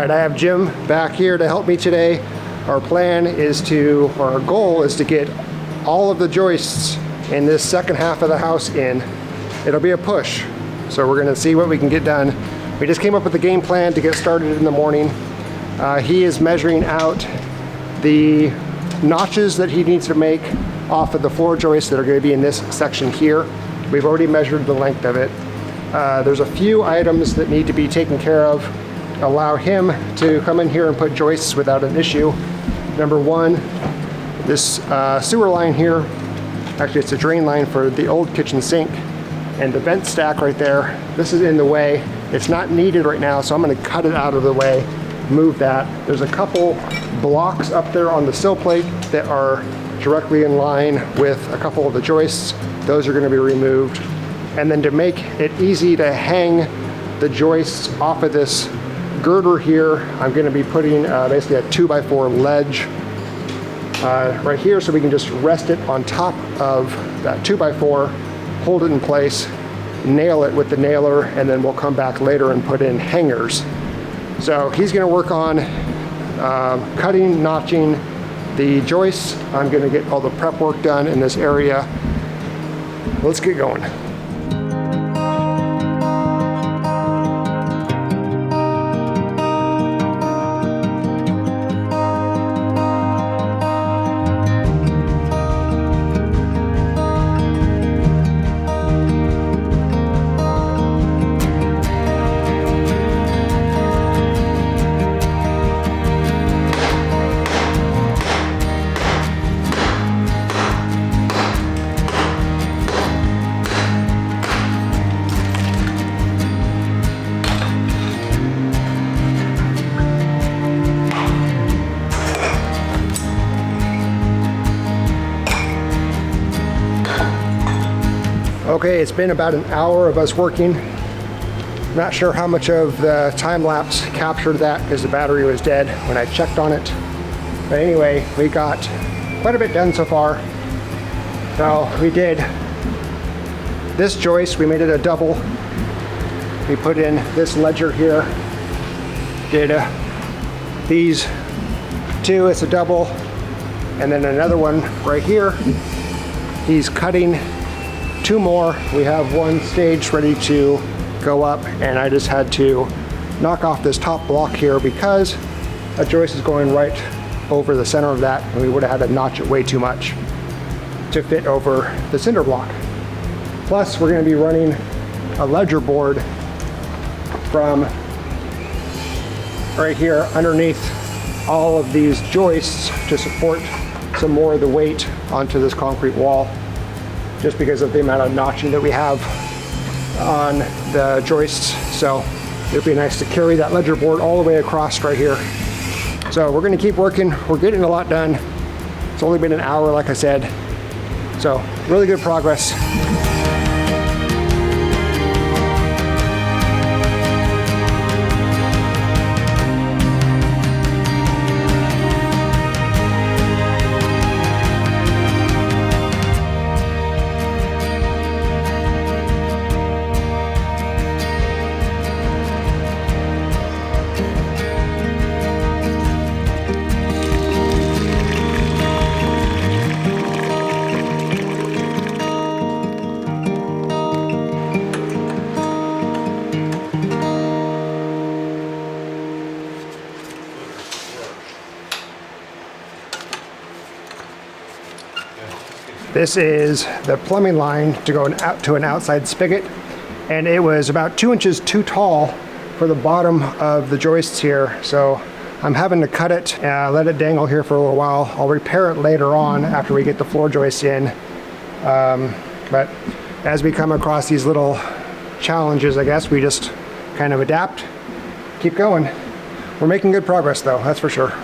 right, I have Jim back here to help me today. Our plan is to, or our goal is to get all of the joists in this second half of the house in. It'll be a push, so we're gonna see what we can get done. We just came up with a game plan to get started in the morning. He is measuring out the notches that he needs to make off of the floor joists that are going to be in this section here. We've already measured the length of it. There's a few items that need to be taken care of. Allow him to come in here and put joists without an issue. Number one, this sewer line here, actually it's a drain line for the old kitchen sink, and the vent stack right there, this is in the way. It's not needed right now, so I'm going to cut it out of the way, move that. There's a couple blocks up there on the sill plate that are directly in line with a couple of the joists. Those are going to be removed. And then to make it easy to hang the joists off of this girder here, I'm going to be putting basically a 2x4 ledge right here, so we can just rest it on top of that 2x4, hold it in place, nail it with the nailer, and then we'll come back later and put in hangers. So he's going to work on cutting, notching the joists. I'm going to get all the prep work done in this area. Let's get going. Okay, it's been about an hour of us working. Not sure how much of the time lapse captured that because the battery was dead when I checked on it. But anyway, we got quite a bit done so far. So we did this joist, we made it a double. We put in this ledger here. Did these two, it's a double. And then another one right here. He's cutting two more. We have one stage ready to go up, and I just had to knock off this top block here because a joist is going right over the center of that, and we would have had to notch it way too much to fit over the cinder block. Plus, we're going to be running a ledger board from right here underneath all of these joists to support some more of the weight onto this concrete wall, just because of the amount of notching that we have on the joists. So it'd be nice to carry that ledger board all the way across right here. So we're gonna keep working. We're getting a lot done. It's only been an hour, like I said. So really good progress. This is the plumbing line to go out to an outside spigot, and it was about 2 inches too tall for the bottom of the joists here. So I'm having to cut it, let it dangle here for a little while. I'll repair it later on after we get the floor joists in. But as we come across these little challenges, I guess we just kind of adapt, keep going. We're making good progress though, that's for sure.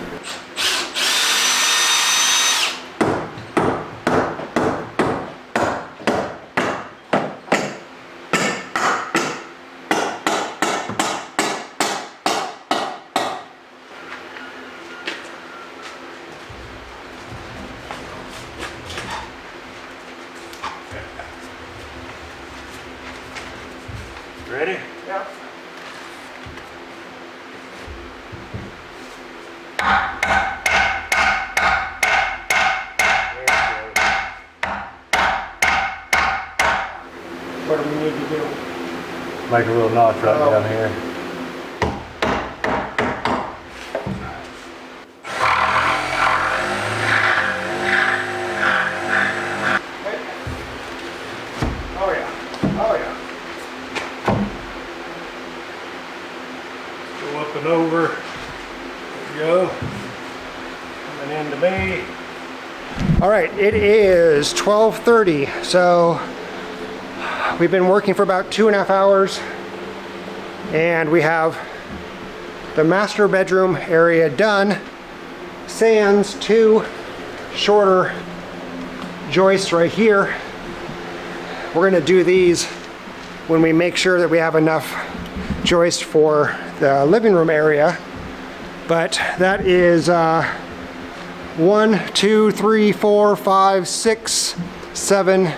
Ready? Yeah. Make a little notch right down here. Oh yeah. Oh yeah. Go up and over. There we go. Coming into me. All right, it is 12:30, so we've been working for about 2.5 hours, and we have the master bedroom area done, sans 2 shorter joists right here. We're gonna do these when we make sure that we have enough joists for the living room area, but that is 1, 2, 3, 4, 5, 6, 7,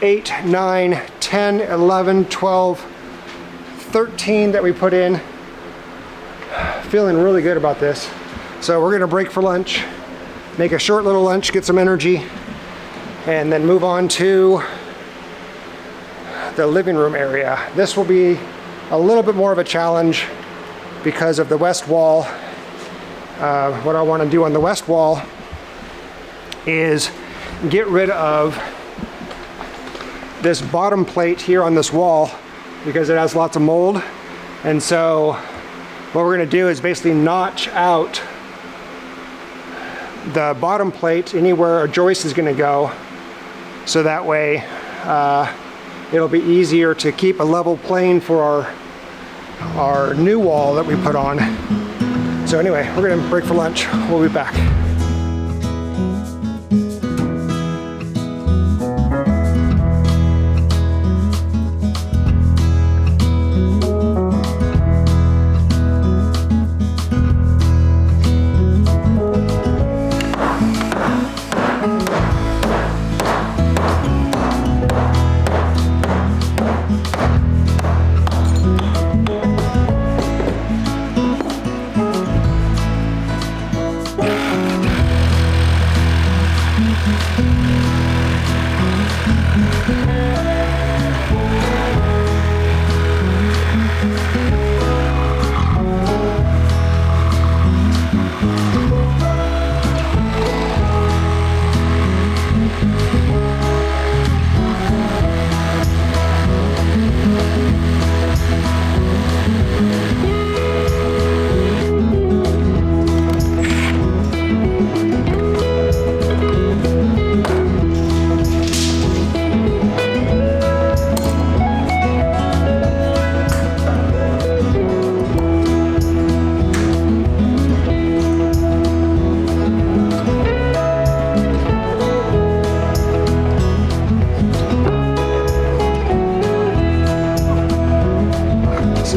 8, 9, 10, 11, 12, 13 that we put in. Feeling really good about this. So we're gonna break for lunch, make a short little lunch, get some energy, and then move on to the living room area. This will be a little bit more of a challenge because of the west wall. What I want to do on the west wall is get rid of this bottom plate here on this wall because it has lots of mold. And so what we're going to do is basically notch out the bottom plate anywhere a joist is going to go, so that way it'll be easier to keep a level plane for our new wall that we put on. So anyway, we're gonna break for lunch. We'll be back.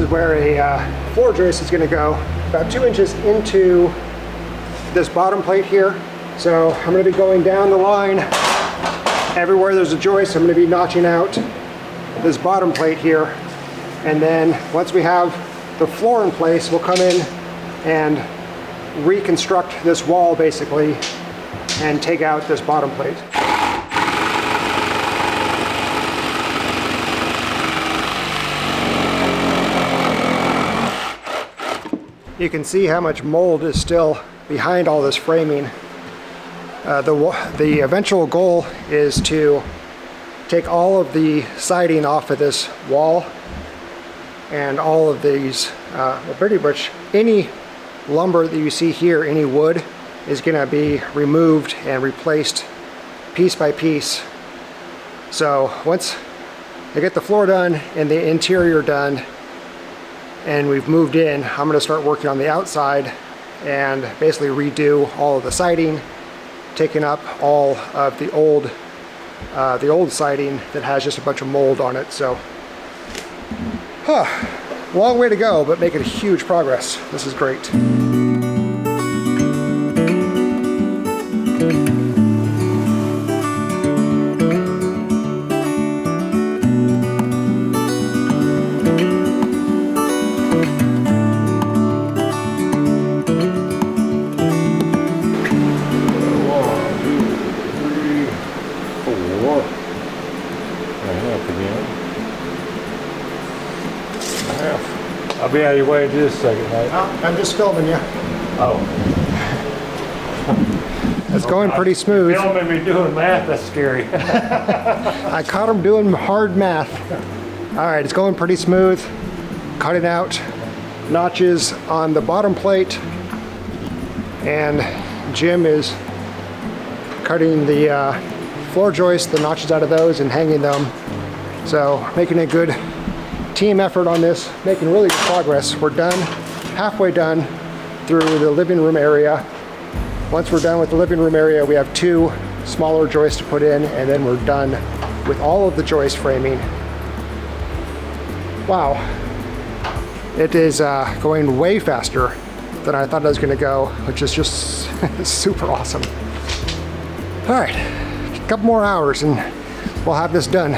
Where a floor joist is going to go, about 2 inches into this bottom plate here. So I'm going to be going down the line. Everywhere there's a joist, I'm going to be notching out this bottom plate here. And then once we have the floor in place, we'll come in and reconstruct this wall basically and take out this bottom plate. You can see how much mold is still behind all this framing. The eventual goal is to take all of the siding off of this wall and all of these, well, pretty much any lumber that you see here, any wood, is going to be removed and replaced piece by piece. So once I get the floor done and the interior done, and we've moved in, I'm going to start working on the outside and basically redo all of the siding, taking up all of the old siding that has just a bunch of mold on it. So, long way to go, but making huge progress. This is great. I'll be out of your way in just a second, mate. Oh, I'm just filming you. Oh. It's going pretty smooth. Filming me doing math, that's scary. I caught him doing hard math. All right, it's going pretty smooth. Cutting out notches on the bottom plate. And Jim is cutting the floor joists, the notches out of those, and hanging them. So making a good team effort on this, making really good progress. We're done, halfway done through the living room area. Once we're done with the living room area, we have 2 smaller joists to put in, and then we're done with all of the joist framing. Wow, it is going way faster than I thought it was going to go, which is just super awesome. All right, a couple more hours and we'll have this done.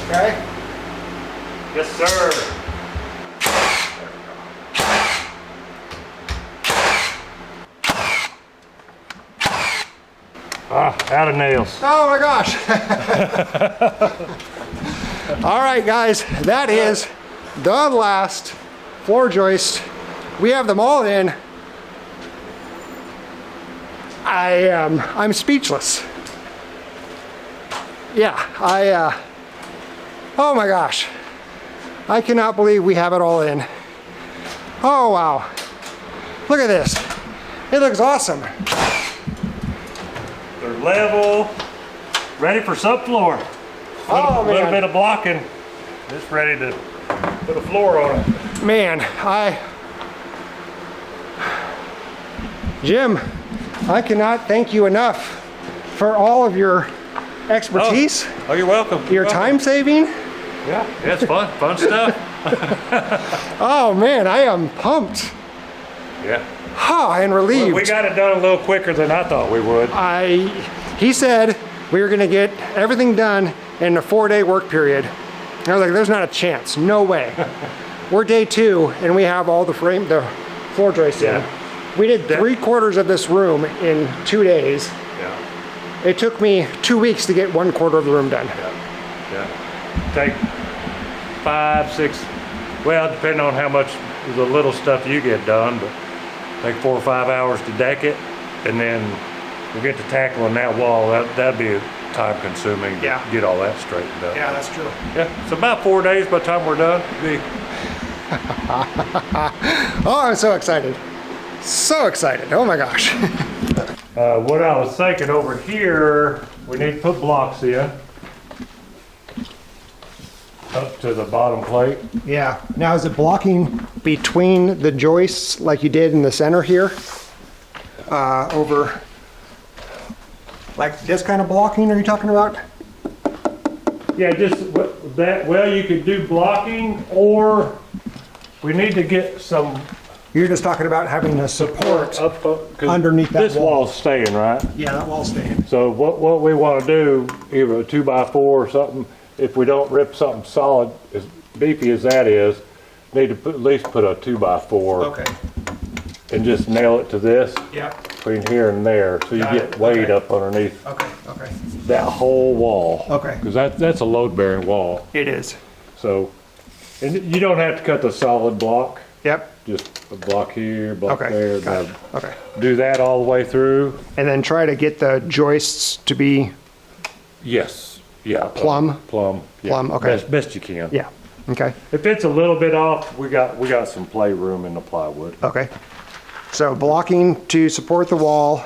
Okay. Yes, sir. Out of nails. Oh my gosh. All right, guys, that is the last floor joist. We have them all in. I'm speechless. Yeah, oh my gosh. I cannot believe we have it all in. Oh wow. Look at this. It looks awesome. They're level, ready for subfloor. Oh, A little man. bit of blocking, just ready to put a floor on it. Man, Jim, I cannot thank you enough for all of your expertise, Oh, you're welcome. your time saving. Yeah, it's fun stuff. Oh man, I am pumped. Yeah. And relieved. We got it done a little quicker than I thought we would. He said we were gonna get everything done in a 4-day work period. And I was like, there's not a chance, no way. We're day 2 and we have all the floor joists in. We did 3/4 of this room in 2 days. Yeah. It took me 2 weeks to get 1/4 of the room done. Yeah. Take 5, 6, well, depending on how much of the little stuff you get done, but take 4 or 5 hours to deck it, and then we'll get to tackling that wall. That'd be time consuming to get all that straightened up. Yeah, that's true. Yeah, it's about 4 days by the time we're done. Oh, I'm so excited. So excited. Oh my gosh. What I was thinking over here, we need to put blocks in up to the bottom plate. Yeah. Now is it blocking between the joists like you did in the center here? Over like this kind of blocking are you talking about? Yeah, just that. Well, you could do blocking, or we need to get some You're just talking about having a support up 'cause underneath that this wall. wall's staying, right? Yeah, that wall's staying. So what we want to do, either a 2x4 or something, if we don't rip something solid, as beefy as that is, need to at least put a 2x4 Okay. and just nail it to this Yeah. between here and there, so you Got get it. weight Okay. up underneath. Okay. that whole wall. Okay. Because that's a load-bearing wall. It is. So, and you don't have to cut the solid block. Yep. Just a block here, block Okay. there. Got it. Okay. Do that all the way through. And then try to get the joists to be Yes. Yeah. Plumb? Plumb. Yeah. Plumb, okay. Best you can. yeah. Okay. If it's a little bit off, we got some playroom in the plywood. Okay. So blocking to support the wall.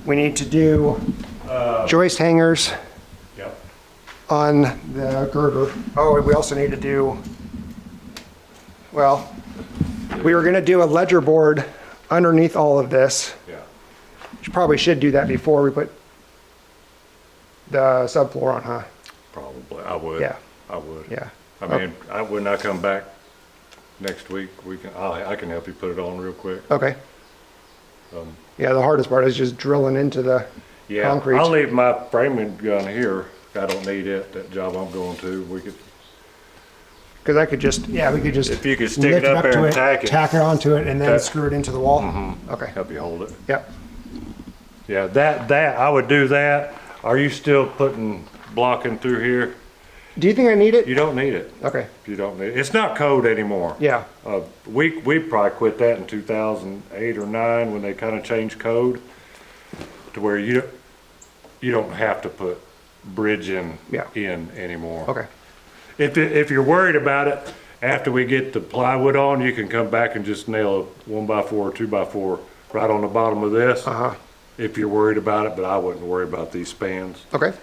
We need to do joist hangers Yep. on the girder. Oh, and we also need to do, well, we were gonna do a ledger board underneath all of this. Yeah. You probably should do that before we put the subfloor on, huh? Probably. I would. Yeah. I would. Yeah. I mean, when I come back next week, I can help you put it on real quick. Okay. Yeah, the hardest part is just drilling into the Yeah. concrete. I'll leave my framing gun here. I don't need it. That job I'm going to. We could. Because I could just, yeah, we could just. If you could stick it lift up there to and tack it. Tack it onto it and then Tack- screw it into the wall. Okay. Help you hold it. Yep. Yeah, that I would do that. Are you still blocking through here? Do you think I need it? You don't need it. Okay. You don't need it. It's not code anymore. Yeah. We probably quit that in 2008 or 9 when they kind of changed code to where you don't have to put bridge in anymore. Okay. If you're worried about it, after we get the plywood on, you can come back and just nail a 1x4 or 2x4 right on the bottom of this. If you're worried about it, but I wouldn't worry about these spans. Okay.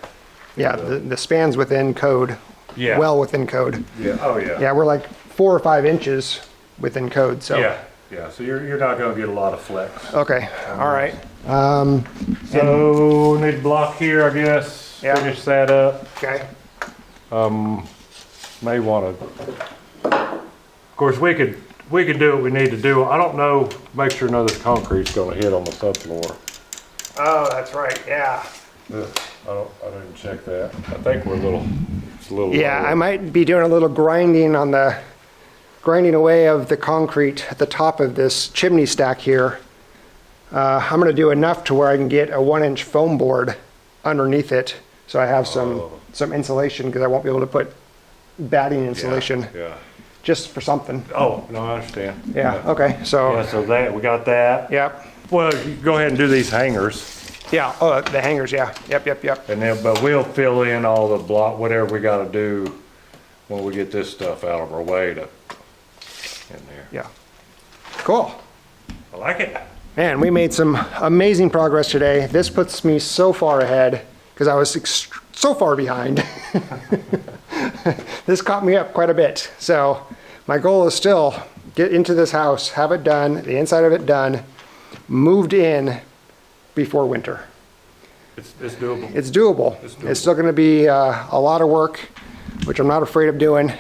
Yeah, the span's within code. Yeah. Well within code. Yeah. Oh yeah. Yeah, we're like 4 or 5 inches within code, so. Yeah. Yeah. So you're not going to get a lot of flex. Okay, all right. So need a block here, I guess. Yeah. Finish that up. Okay. May want to. Of course, we could do what we need to do. I don't know. Make sure none of this concrete's going to hit on the subfloor. Oh, that's right, yeah. I didn't check that. I think it's a little. Yeah, lower. I might be doing a little grinding away of the concrete at the top of this chimney stack here. I'm gonna do enough to where I can get a 1-inch foam board underneath it, so I have some insulation, because I won't be able to put batting insulation. Yeah. Just for something. Oh, no, I understand. Yeah, okay, so. Yeah, so we got that. Yep. Well, you go ahead and do these hangers. Yeah, oh, the hangers, yeah. Yep. And then, but we'll fill in all the block, whatever we gotta do when we get this stuff out of our way in there. Yeah. Cool. I like it. Man, we made some amazing progress today. This puts me so far ahead, because I was so far behind. This caught me up quite a bit. So my goal is still get into this house, have it done, the inside of it done, moved in before winter. It's doable. It's doable. It's still gonna be a lot of work, which I'm not afraid of doing.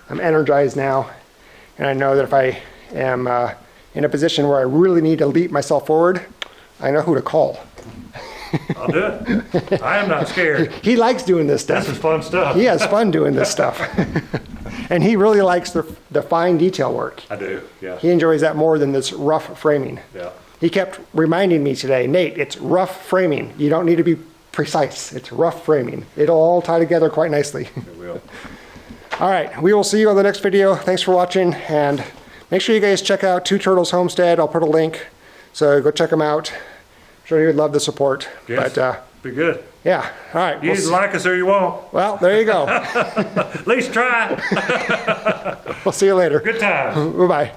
I'm energized now, and I know that if I am in a position where I really need to leap myself forward, I know who to call. I'll do it. I am not scared. He likes doing this stuff. This is fun stuff. He has fun doing this stuff. And he really likes the fine detail work. I do, yeah. He enjoys that more than this rough framing. Yeah. He kept reminding me today, Nate, it's rough framing. You don't need to be precise. It's rough framing. It'll all tie together quite nicely. It will. All right, we will see you on the next video. Thanks for watching, and make sure you guys check out Two Turtles Homestead. I'll put a link, so go check them out. I'm sure you would love the support. Yes, But be good. yeah, all right. You either like us or you won't. Well, there you go. At least try. We'll see you later. Good times. Bye-bye.